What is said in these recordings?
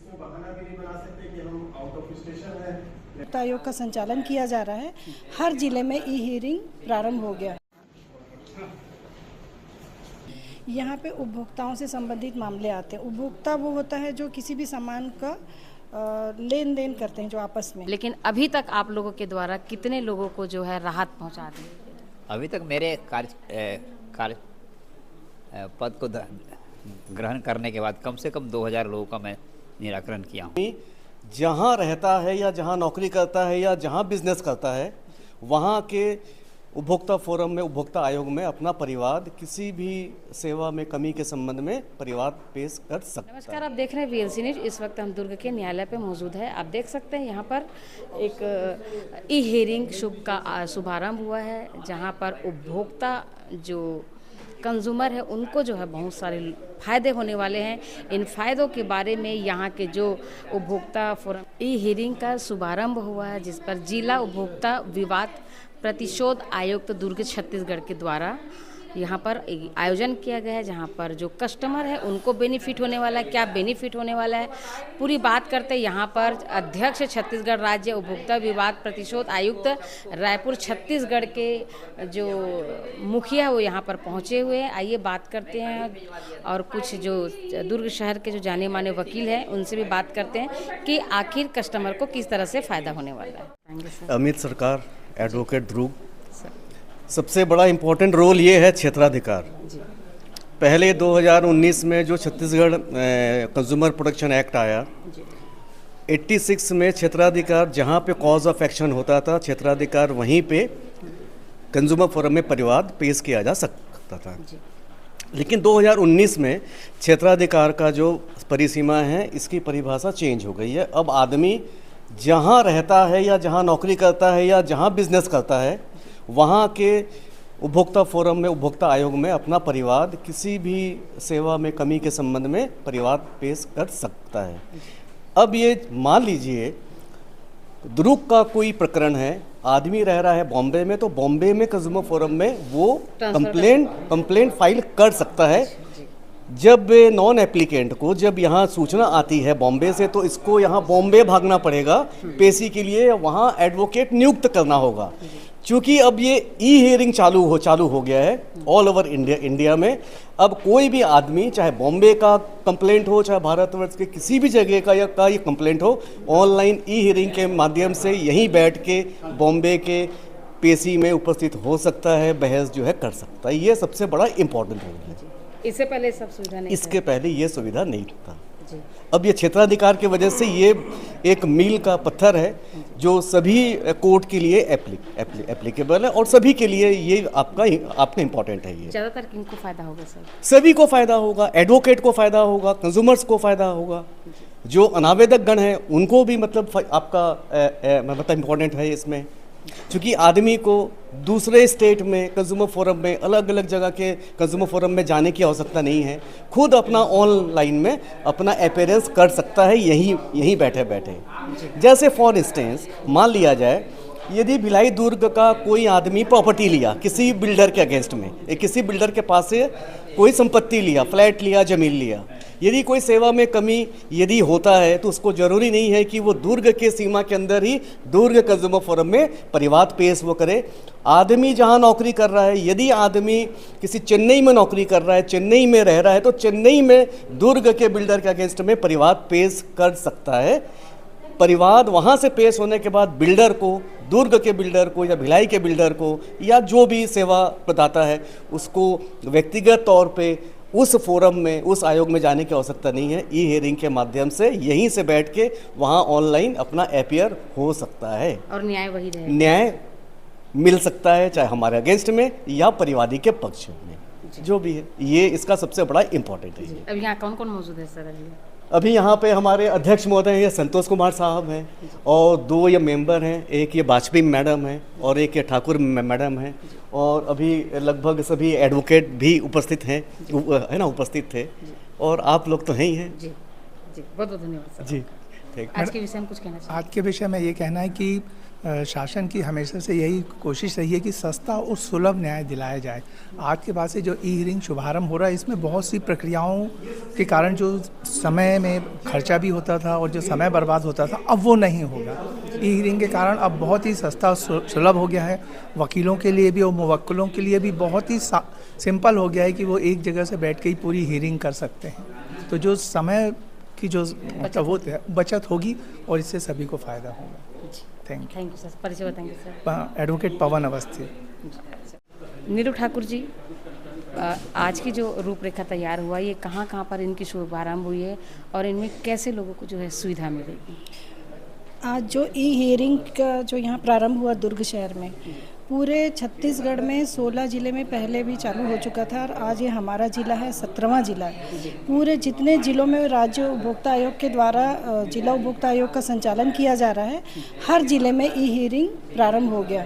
इसमें बहाना भी नहीं बना सकते कि हम आउट ऑफ स्टेशन हैं। उपभोक्ता आयोग का संचालन किया जा रहा है। हर जिले में ई हियरिंग प्रारंभ हो गया। यहाँ पे उपभोक्ताओं से संबंधित मामले आते हैं। उपभोक्ता वो होता है जो किसी भी सामान का लेन देन करते हैं जो आपस में। लेकिन अभी तक आप लोगों के द्वारा कितने लोगों को जो है राहत पहुंचा दी? अभी तक मेरे कार्य पद को ग्रहण करने के बाद कम से कम 2000 लोगों का मैं निराकरण किया हूँ। जहाँ रहता है या जहाँ नौकरी करता है या जहाँ बिजनेस करता है, वहाँ के उपभोक्ता फोरम में, उपभोक्ता आयोग में अपना परिवाद किसी भी सेवा में कमी के संबंध में परिवाद पेश कर सकता है। नमस्कार, आप देख रहे हैं VLC न्यूज। इस वक्त हम दुर्ग के न्यायालय पे मौजूद है। आप देख सकते हैं यहाँ पर एक ई हियरिंग का शुभारंभ हुआ है, जहाँ पर उपभोक्ता जो कंज्यूमर है उनको जो है बहुत सारे फ़ायदे होने वाले हैं। इन फ़ायदों के बारे में यहाँ के जो उपभोक्ता फोरम ई हियरिंग का शुभारंभ हुआ है, जिस पर जिला उपभोक्ता विवाद प्रतिशोध आयुक्त दुर्ग छत्तीसगढ़ के द्वारा यहाँ पर आयोजन किया गया है, जहाँ पर जो कस्टमर है उनको बेनिफिट होने वाला है। क्या बेनिफिट होने वाला है पूरी बात करते हैं। यहाँ पर अध्यक्ष छत्तीसगढ़ राज्य उपभोक्ता विवाद प्रतिशोध आयुक्त रायपुर छत्तीसगढ़ के जो मुखिया है वो यहाँ पर पहुँचे हुए हैं। आइए बात करते हैं और कुछ जो दुर्ग शहर के जो जाने माने वकील हैं उनसे भी बात करते हैं कि आखिर कस्टमर को किस तरह से फ़ायदा होने वाला है। अमित सरकार, एडवोकेट ध्रुव। सबसे बड़ा इम्पोर्टेंट रोल ये है क्षेत्राधिकार। पहले 2019 में जो छत्तीसगढ़ कंज्यूमर प्रोटेक्शन एक्ट आया, 86 में क्षेत्राधिकार जहाँ पे कॉज ऑफ एक्शन होता था, क्षेत्राधिकार वहीं पे कंज्यूमर फोरम में परिवाद पेश किया जा सकता था। लेकिन 2019 में क्षेत्राधिकार का जो परिसीमा है, इसकी परिभाषा चेंज हो गई है। अब आदमी जहाँ रहता है या जहाँ नौकरी करता है या जहाँ बिजनेस करता है, वहाँ के उपभोक्ता फोरम में, उपभोक्ता आयोग में अपना परिवाद किसी भी सेवा में कमी के संबंध में परिवाद पेश कर सकता है। अब ये मान लीजिए ध्रुव का कोई प्रकरण है, आदमी रह रहा है बॉम्बे में, तो बॉम्बे में कंज्यूमर फोरम में वो कंप्लेंट फाइल कर सकता है। जब नॉन एप्लीकेंट को जब यहाँ सूचना आती है बॉम्बे से, तो इसको यहाँ बॉम्बे भागना पड़ेगा पेशी के लिए, वहाँ एडवोकेट नियुक्त करना होगा। क्योंकि अब ये ई हियरिंग चालू हो गया है ऑल ओवर इंडिया में। अब कोई भी आदमी, चाहे बॉम्बे का कंप्लेंट हो, चाहे भारतवर्ष के किसी भी जगह का ये कंप्लेंट हो, ऑनलाइन ई हियरिंग के माध्यम से यहीं बैठ के बॉम्बे के पेशी में उपस्थित हो सकता है, बहस जो है कर सकता है। ये सबसे बड़ा इम्पोर्टेंट रोल है। इससे पहले सब सुविधा नहीं, इसके पहले ये सुविधा नहीं था। अब ये क्षेत्राधिकार की वजह से ये एक मील का पत्थर है जो सभी कोर्ट के लिए एप्लीकेबल है और सभी के लिए ये आपका इम्पोर्टेंट है। ये ज़्यादातर किनको फ़ायदा होगा सर? सभी को फ़ायदा होगा, एडवोकेट को फ़ायदा होगा, कंज्यूमर्स को फ़ायदा होगा, जो अनावेदक गण हैं उनको भी मतलब आपका मतलब इम्पोर्टेंट है इसमें। क्योंकि आदमी को दूसरे स्टेट में कंज्यूमर फोरम में, अलग अलग जगह के कंज्यूमर फोरम में जाने की आवश्यकता नहीं है। खुद अपना ऑनलाइन में अपना अपीयरेंस कर सकता है यहीं बैठे बैठे। जैसे फॉर इंस्टेंस मान लिया जाए, यदि भिलाई दुर्ग का कोई आदमी प्रॉपर्टी लिया किसी बिल्डर के अगेंस्ट में, किसी बिल्डर के पास से कोई संपत्ति लिया, फ्लैट लिया, ज़मीन लिया, यदि कोई सेवा में कमी यदि होता है तो उसको ज़रूरी नहीं है कि वो दुर्ग के सीमा के अंदर ही दुर्ग कंज्यूमर फोरम में परिवाद पेश वो करे। आदमी जहाँ नौकरी कर रहा है, यदि आदमी किसी चेन्नई में नौकरी कर रहा है, चेन्नई में रह रहा है, तो चेन्नई में दुर्ग के बिल्डर के अगेंस्ट में परिवाद पेश कर सकता है। परिवाद वहाँ से पेश होने के बाद बिल्डर को, दुर्ग के बिल्डर को या भिलाई के बिल्डर को या जो भी सेवा प्रदाता है उसको व्यक्तिगत तौर पे उस फोरम में, उस आयोग में जाने की आवश्यकता नहीं है। ई हियरिंग के माध्यम से यहीं से बैठ के वहाँ ऑनलाइन अपना अपीयर हो सकता है और न्याय वही रहेगा। न्याय मिल सकता है, चाहे हमारे अगेंस्ट में या परिवादी के पक्ष में, जो भी है। ये इसका सबसे बड़ा इम्पोर्टेंट है। अब यहाँ कौन कौन मौजूद है सर? अभी यहाँ पे हमारे अध्यक्ष महोदय हैं, संतोष कुमार साहब हैं, और 2 ये मेंबर हैं, एक ये वाजपेयी मैडम हैं और एक ये ठाकुर मैडम हैं, और अभी लगभग सभी एडवोकेट भी उपस्थित हैं, है ना, उपस्थित थे, और आप लोग तो हैं ही हैं। जी जी, बहुत बहुत धन्यवाद सर। जी, आज के विषय में कुछ कहना चाहिए? आज के विषय में ये कहना है कि शासन की हमेशा से यही कोशिश रही है कि सस्ता और सुलभ न्याय दिलाया जाए। आज के बाद से जो ई हियरिंग शुभारंभ हो रहा है, इसमें बहुत सी प्रक्रियाओं के कारण जो समय में खर्चा भी होता था और जो समय बर्बाद होता था, अब वो नहीं होगा। ई हियरिंग के कारण अब बहुत ही सस्ता और सुलभ हो गया है। वकीलों के लिए भी और मुवक्किलों के लिए भी बहुत ही सिंपल हो गया है कि वो एक जगह से बैठ के ही पूरी हियरिंग कर सकते हैं। तो जो समय की जो मतलब वो बचत होगी और इससे सभी को फ़ायदा होगा। Thank you sir. परिचय बताएंगे सर? यू। एडवोकेट पवन अवस्थी। नीरू ठाकुर जी, आज की जो रूपरेखा तैयार हुआ, ये कहाँ कहाँ पर इनकी शुभारंभ हुई है और इनमें कैसे लोगों को जो है सुविधा मिलेगी? आज जो ई हियरिंग का जो यहाँ प्रारंभ हुआ दुर्ग शहर में, पूरे छत्तीसगढ़ में 16 ज़िले में पहले भी चालू हो चुका था और आज ये हमारा ज़िला है 17वां ज़िला है। पूरे जितने ज़िलों में राज्य उपभोक्ता आयोग के द्वारा जिला उपभोक्ता आयोग का संचालन किया जा रहा है, हर ज़िले में ई हियरिंग प्रारंभ हो गया।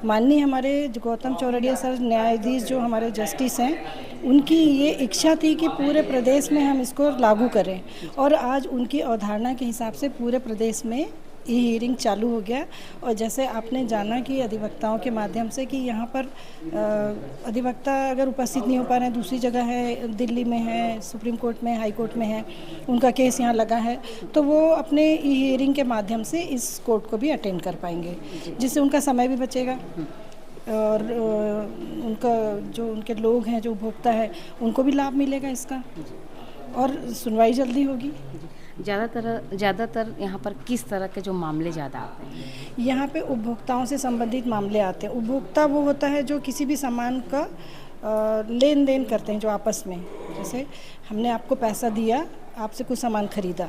माननीय हमारे गौतम चौरड़िया सर न्यायाधीश जो हमारे जस्टिस हैं, उनकी ये इच्छा थी कि पूरे प्रदेश में हम इसको लागू करें और आज उनकी अवधारणा के हिसाब से पूरे प्रदेश में ई हियरिंग चालू हो गया। और जैसे आपने जाना कि अधिवक्ताओं के माध्यम से कि यहाँ पर अधिवक्ता अगर उपस्थित नहीं हो पा रहे हैं, दूसरी जगह है, दिल्ली में है, सुप्रीम कोर्ट में, हाई कोर्ट में है, उनका केस यहाँ लगा है, तो वो अपने ई हियरिंग के माध्यम से इस कोर्ट को भी अटेंड कर पाएंगे, जिससे उनका समय भी बचेगा और उनका जो उनके लोग हैं, जो उपभोक्ता है, उनको भी लाभ मिलेगा इसका और सुनवाई जल्दी होगी। ज़्यादातर यहाँ पर किस तरह के जो मामले ज़्यादा आते हैं? यहाँ पे उपभोक्ताओं से संबंधित मामले आते हैं। उपभोक्ता वो होता है जो किसी भी सामान का लेन देन करते हैं, जो आपस में, जैसे हमने आपको पैसा दिया, आपसे कुछ सामान खरीदा,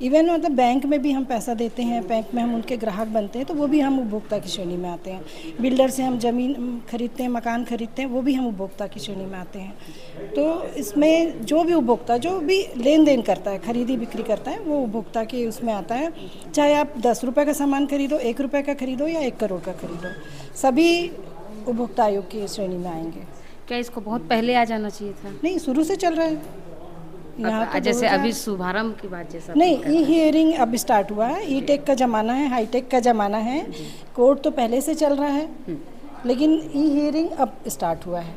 इवन मतलब बैंक में भी हम पैसा देते हैं, बैंक में हम उनके ग्राहक बनते हैं, तो वो भी हम उपभोक्ता की श्रेणी में आते हैं। बिल्डर से हम ज़मीन खरीदते हैं, मकान खरीदते हैं, वो भी हम उपभोक्ता की श्रेणी में आते हैं। तो इसमें जो भी उपभोक्ता जो भी लेन देन करता है, खरीदी बिक्री करता है, वो उपभोक्ता के उसमें आता है। चाहे आप 10 रुपये का सामान खरीदो, 1 रुपये का खरीदो या 1 करोड़ का खरीदो, सभी उपभोक्ता आयोग की श्रेणी में आएंगे। क्या इसको बहुत पहले आ जाना चाहिए था? नहीं, शुरू से चल रहा है यहाँ तो जैसे अभी शुभारंभ की बात जैसा नहीं, ई हियरिंग अब स्टार्ट हुआ है। ई टेक का ज़माना है, हाई टेक का ज़माना है। कोर्ट तो पहले से चल रहा है, लेकिन ई हियरिंग अब स्टार्ट हुआ है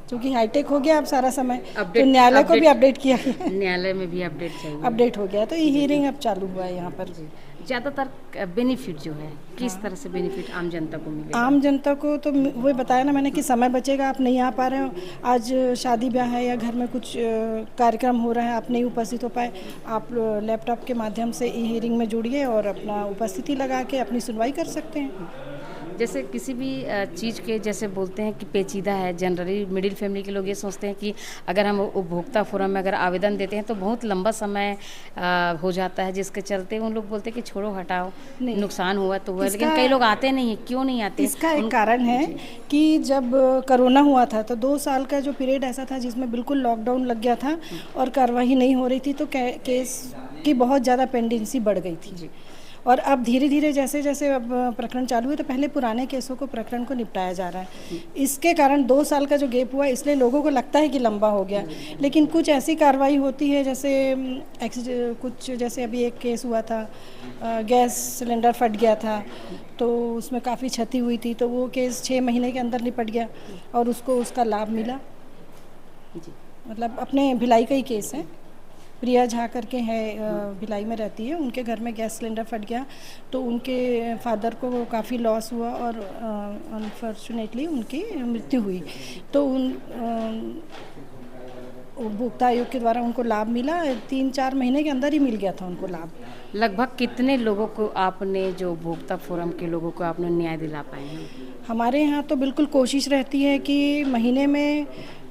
क्योंकि हाई टेक हो गया अब सारा समय, तो न्यायालय को भी अपडेट किया गया है, न्यायालय में भी अपडेट चाहिए, अपडेट हो गया, तो ई हियरिंग अब चालू हुआ है यहाँ पर। ज़्यादातर बेनिफिट जो है किस तरह से बेनिफिट आम जनता को मिलेगा? आम जनता को तो वही बताया ना मैंने कि समय बचेगा, आप नहीं आ पा रहे हो, आज शादी ब्याह है या घर में कुछ कार्यक्रम हो रहा है, आप नहीं उपस्थित हो पाए, आप लैपटॉप के माध्यम से ई हियरिंग में जुड़िए और अपना उपस्थिति लगा के अपनी सुनवाई कर सकते हैं। जैसे किसी भी चीज़ के जैसे बोलते हैं कि पेचीदा है, जनरली मिडिल फैमिली के लोग ये सोचते हैं कि अगर हम उपभोक्ता फोरम में अगर आवेदन देते हैं तो बहुत लंबा समय हो जाता है, जिसके चलते उन लोग बोलते हैं कि छोड़ो हटाओ, नुकसान हुआ तो हुआ, लेकिन कई लोग आते नहीं हैं। क्यों नहीं आते? इसका एक कारण है कि जब कोरोना हुआ था तो 2 साल का जो पीरियड ऐसा था जिसमें बिल्कुल लॉकडाउन लग गया था और कार्रवाई नहीं हो रही थी, तो केस की बहुत ज़्यादा पेंडेंसी बढ़ गई थी। और अब धीरे धीरे जैसे जैसे अब प्रकरण चालू हुए, तो पहले पुराने केसों को प्रकरण को निपटाया जा रहा है। इसके कारण 2 साल का जो गैप हुआ, इसलिए लोगों को लगता है कि लंबा हो गया, लेकिन कुछ ऐसी कार्रवाई होती है जैसे कुछ जैसे अभी एक केस हुआ था, गैस सिलेंडर फट गया था तो उसमें काफ़ी क्षति हुई थी, तो वो केस 6 महीने के अंदर निपट गया और उसको उसका लाभ मिला। मतलब अपने भिलाई का ही केस है, प्रिया झा करके है, भिलाई में रहती है, उनके घर में गैस सिलेंडर फट गया तो उनके फादर को काफ़ी लॉस हुआ और अनफॉर्चुनेटली उनकी मृत्यु हुई। तो उपभोक्ता आयोग के द्वारा उनको लाभ मिला, 3-4 महीने के अंदर ही मिल गया था उनको लाभ। लगभग कितने लोगों को आपने, जो उपभोक्ता फोरम के लोगों को आपने न्याय दिला पाए हैं? हमारे यहाँ तो बिल्कुल कोशिश रहती है कि महीने में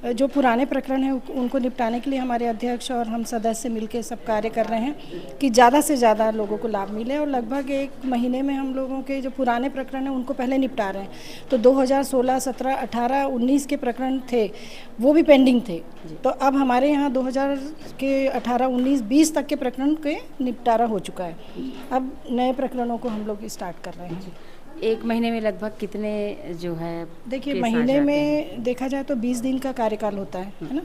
जो पुराने प्रकरण हैं उनको निपटाने के लिए हमारे अध्यक्ष और हम सदस्य मिलकर सब कार्य कर रहे हैं कि ज़्यादा से ज़्यादा लोगों को लाभ मिले, और लगभग 1 महीने में हम लोगों के जो पुराने प्रकरण हैं उनको पहले निपटा रहे हैं। तो 2016, 17, 18, 19 के प्रकरण थे, वो भी पेंडिंग थे, तो अब हमारे यहाँ 2018, 19, 20 तक के प्रकरण के निपटारा हो चुका है। अब नए प्रकरणों को हम लोग स्टार्ट कर रहे हैं। 1 महीने में लगभग कितने जो है? देखिए, महीने में देखा जाए तो 20 दिन का कार्यकाल होता है ना,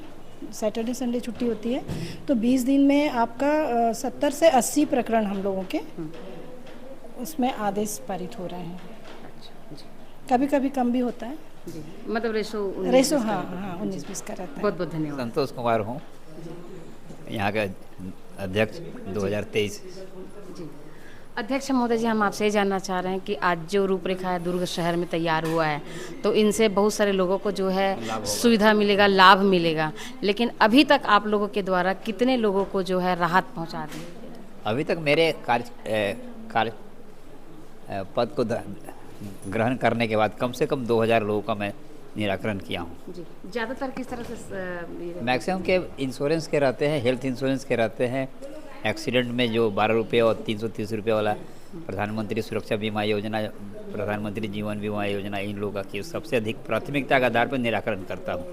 सैटरडे संडे छुट्टी होती है, तो 20 दिन में आपका 70 से 80 प्रकरण हम लोगों के उसमें आदेश पारित हो रहे हैं। कभी कभी कम भी होता है, जी, मतलब रेशो हाँ हाँ 19-20 का रहता है। बहुत बहुत धन्यवाद। संतोष कुमार हूँ, यहाँ का अध्यक्ष 2023। जी, अध्यक्ष महोदय जी, हम आपसे ये जानना चाह रहे हैं कि आज जो रूपरेखा है दुर्ग शहर में तैयार हुआ है, तो इनसे बहुत सारे लोगों को जो है सुविधा मिलेगा, लाभ मिलेगा, लेकिन अभी तक आप लोगों के द्वारा कितने लोगों को जो है राहत पहुंचा दी? अभी तक मेरे कार्य पद को ग्रहण करने के बाद कम से कम 2000 लोगों का मैं निराकरण किया हूँ। जी, ज़्यादातर किस तरह से? मैक्सिमम के इंश्योरेंस के रहते हैं, हेल्थ इंश्योरेंस के रहते हैं, एक्सीडेंट में जो 12 रुपये और 330 रुपये वाला प्रधानमंत्री सुरक्षा बीमा योजना, प्रधानमंत्री जीवन बीमा योजना, इन लोगों का केस सबसे अधिक प्राथमिकता के आधार पर निराकरण करता हूँ।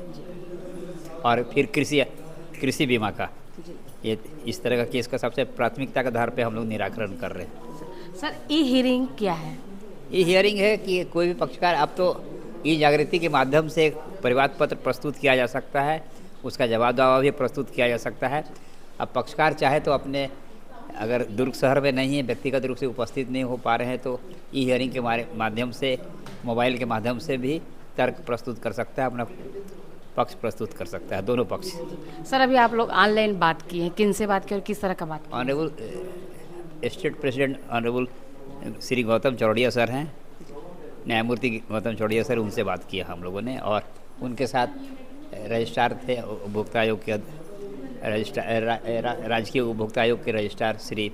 और फिर कृषि बीमा का, ये इस तरह का केस का सबसे प्राथमिकता के आधार पर हम लोग निराकरण कर रहे हैं। सर, ई हियरिंग क्या है? ई हियरिंग है कि कोई भी पक्षकार, अब तो ई जागृति के माध्यम से परिवाद पत्र प्रस्तुत किया जा सकता है, उसका जवाब दावा भी प्रस्तुत किया जा सकता है। अब पक्षकार चाहे तो अपने, अगर दुर्ग शहर में नहीं है, व्यक्तिगत रूप से उपस्थित नहीं हो पा रहे हैं, तो ई हियरिंग के माध्यम से, मोबाइल के माध्यम से भी तर्क प्रस्तुत कर सकता है, अपना पक्ष प्रस्तुत कर सकता है, दोनों पक्ष। सर, अभी आप लोग ऑनलाइन बात की है, किन से बात की और किस तरह का बात की? Honourable state president honourable Shri Gautam Chowdiah sir हैं, न्यायमूर्ति गौतम चौड़िया सर, उनसे बात किया हम लोगों ने। और उनके साथ रजिस्ट्रार थे, उपभोक्ता आयोग के राजकीय उपभोक्ता आयोग के रजिस्ट्रार श्री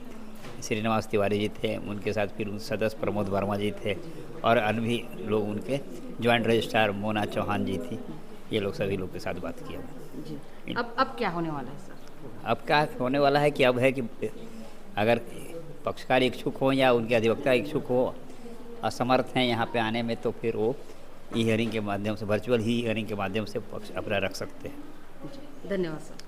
श्रीनिवास तिवारी जी थे, उनके साथ फिर सदस्य प्रमोद वर्मा जी थे, और अन्य भी लोग, उनके ज्वाइंट रजिस्ट्रार मोना चौहान जी थी। ये लोग सभी लोग के साथ बात किया जी। अब क्या होने वाला है सर? अब क्या होने वाला है कि अब है कि अगर पक्षकार इच्छुक हो या उनके अधिवक्ता इच्छुक हो, असमर्थ हैं यहाँ पे आने में, तो फिर वो ई हियरिंग के माध्यम से, वर्चुअल ही हियरिंग के माध्यम से पक्ष अपना रख सकते हैं। धन्यवाद सर।